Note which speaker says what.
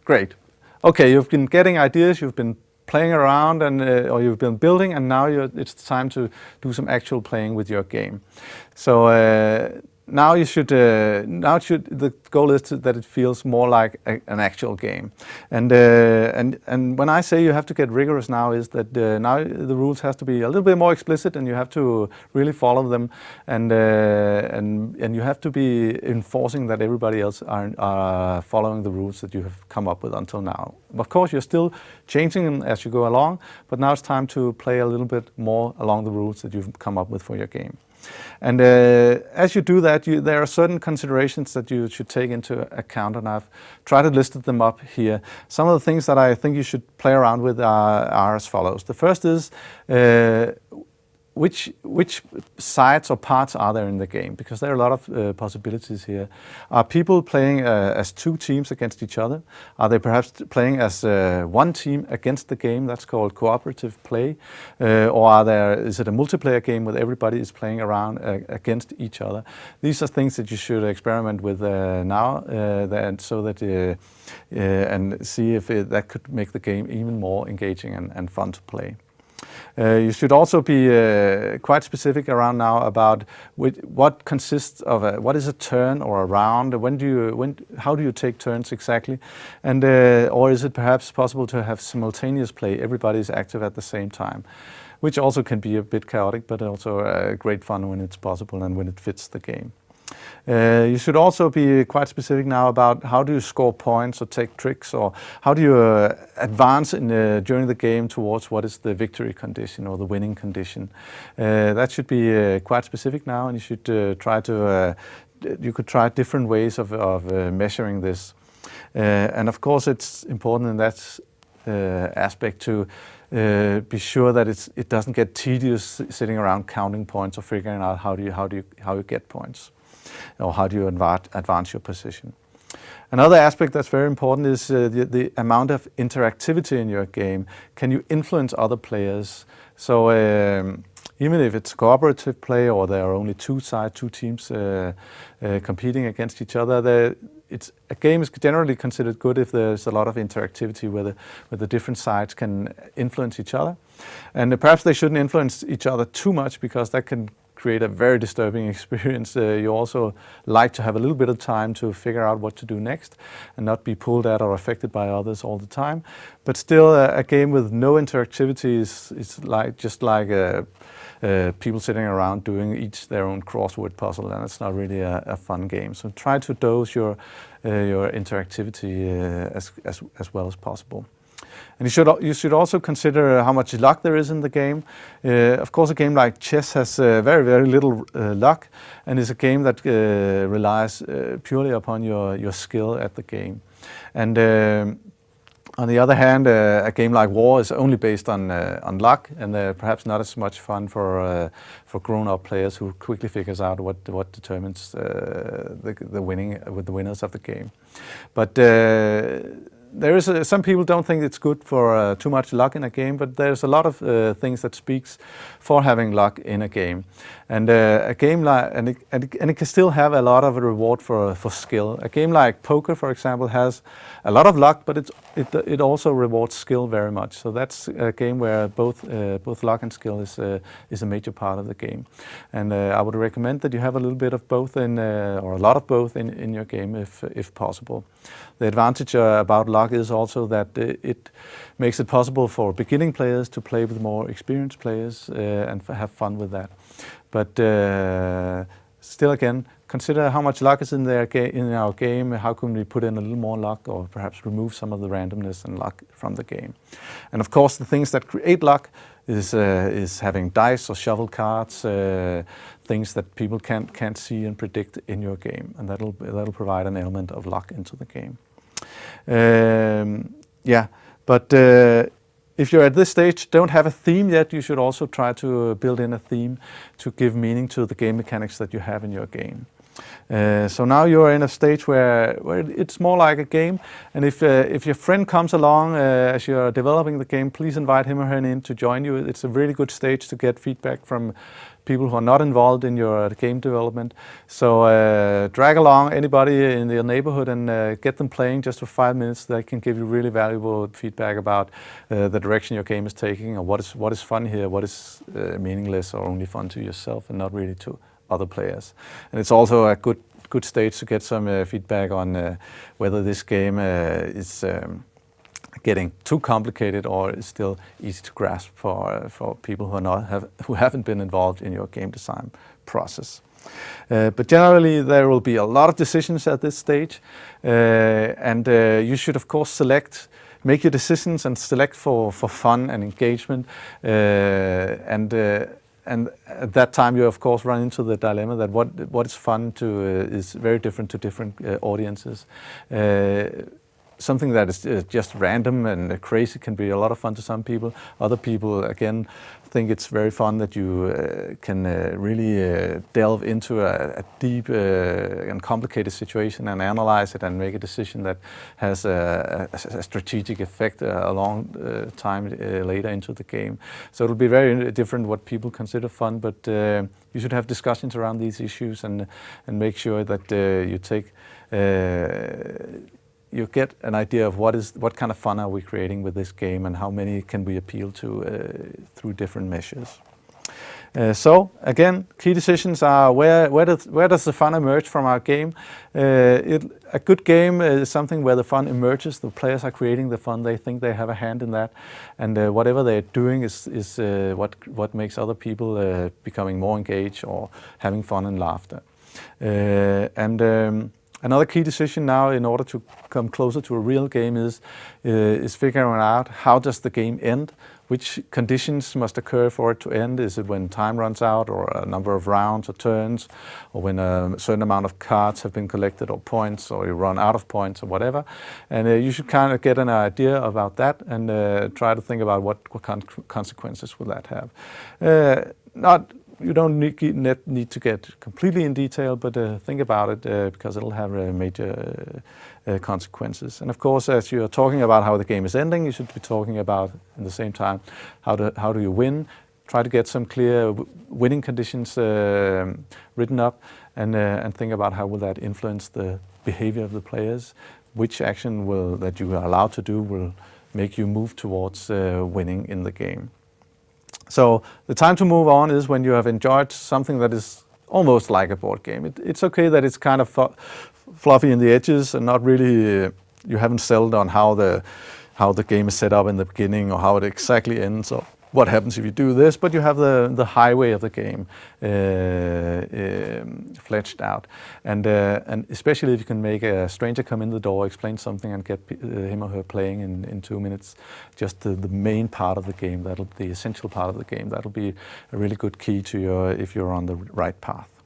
Speaker 1: Great. Okay, you've been getting ideas, you've been playing around, and or you've been building, and now it's time to do some actual playing with your game. So now the goal is that it feels more like an actual game. And when I say you have to get rigorous now, is that now the rules has to be a little bit more explicit, and you have to really follow them, and you have to be enforcing that everybody else are following the rules that you have come up with until now. Of course, you're still changing them as you go along, but now it's time to play a little bit more along the rules that you've come up with for your game. And as you do that, there are certain considerations that you should take into account, and I've tried to list them up here. Some of the things that I think you should play around with are as follows. The first is which sides or parts are there in the game? Because there are a lot of possibilities here. Are people playing as two teams against each other? Are they perhaps playing as one team against the game? That's called cooperative play. Or is it a multiplayer game where everybody is playing around against each other? These are things that you should experiment with now, and see if that could make the game even more engaging and fun to play. You should also be quite specific around now about what consists of what is a turn or a round. How do you take turns exactly? And or is it perhaps possible to have simultaneous play? Everybody is active at the same time, which also can be a bit chaotic, but also great fun when it's possible and when it fits the game. You should also be quite specific now about how do you score points or take tricks, or how do you advance during the game towards what is the victory condition or the winning condition. That should be quite specific now, and you should you could try different ways of measuring this. And of course, it's important in that aspect to be sure that it doesn't get tedious sitting around counting points or figuring out how you get points, or how do you advance your position. Another aspect that's very important is the amount of interactivity in your game. Can you influence other players? So even if it's cooperative play or there are only two teams competing against each other, a game is generally considered good if there's a lot of interactivity where the different sides can influence each other. And perhaps they shouldn't influence each other too much, because that can create a very disturbing experience. You also like to have a little bit of time to figure out what to do next and not be pulled at or affected by others all the time. But still, a game with no interactivity is just like people sitting around doing each their own crossword puzzle, and it's not really a fun game. So try to dose your interactivity as well as possible. And you should also consider how much luck there is in the game. Of course, a game like chess has very, very little luck, and is a game that relies purely upon your skill at the game. And on the other hand, a game like war is only based on luck, and perhaps not as much fun for grown-up players who quickly figures out what determines the winners of the game. But some people don't think it's good for too much luck in a game, but there's a lot of things that speaks for having luck in a game, and a game like and it can still have a lot of reward for skill. A game like poker, for example, has a lot of luck, but it also rewards skill very much. So that's a game where both luck and skill is a major part of the game, and I would recommend that you have a little bit of both or a lot of both in your game if possible. The advantage about luck is also that it makes it possible for beginning players to play with more experienced players and have fun with that. But still, again, consider how much luck is in our game. How can we put in a little more luck, or perhaps remove some of the randomness and luck from the game? And of course, the things that create luck is having dice or shuffle cards, things that people can't see and predict in your game, and that'll provide an element of luck into the game. But if you're at this stage, don't have a theme yet, you should also try to build in a theme to give meaning to the game mechanics that you have in your game. So now you're in a stage where it's more like a game, and if your friend comes along as you're developing the game, please invite him or her in to join you. It's a really good stage to get feedback from people who are not involved in your game development. So drag along anybody in your neighborhood and get them playing just for 5 minutes. They can give you really valuable feedback about the direction your game is taking, or what is fun here, what is meaningless or only fun to yourself and not really to other players. And it's also a good stage to get some feedback on whether this game is getting too complicated or is still easy to grasp for people who haven't been involved in your game design process. But generally there will be a lot of decisions at this stage, and you should of course make your decisions and select for fun and engagement, and at that time you of course run into the dilemma that what is fun to is very different to different audiences. Something that is just random and crazy can be a lot of fun to some people. Other people, again, think it's very fun that you can really delve into a deep and complicated situation and analyze it and make a decision that has a strategic effect a long time later into the game. So it'll be very different what people consider fun, but you should have discussions around these issues and make sure that you get an idea of what kind of fun are we creating with this game and how many can we appeal to through different measures. So again, key decisions are where does the fun emerge from our game? A good game is something where the fun emerges. The players are creating the fun. They think they have a hand in that, and whatever they're doing is what makes other people becoming more engaged or having fun and laughter. Another key decision now in order to come closer to a real game is figuring out how does the game end? Which conditions must occur for it to end? Is it when time runs out, or a number of rounds or turns, or when a certain amount of cards have been collected, or points, or you run out of points, or whatever? And you should kind of get an idea about that and try to think about what consequences will that have. You don't need to get completely in detail, but think about it because it'll have major consequences. And of course, as you're talking about how the game is ending, you should be talking about, at the same time, how do you win. Try to get some clear winning conditions written up, and think about how will that influence the behavior of the players. Which action that you are allowed to do will make you move towards winning in the game. So the time to move on is when you have enjoyed something that is almost like a board game. It's okay that it's kind of fluffy in the edges and not really, you haven't settled on how the game is set up in the beginning or how it exactly ends or what happens if you do this, but you have the highway of the game fleshed out. And especially if you can make a stranger come in the door, explain something and get him or her playing in 2 minutes, just the main part of the game, the essential part of the game, that'll be a really good key to if you're on the right path.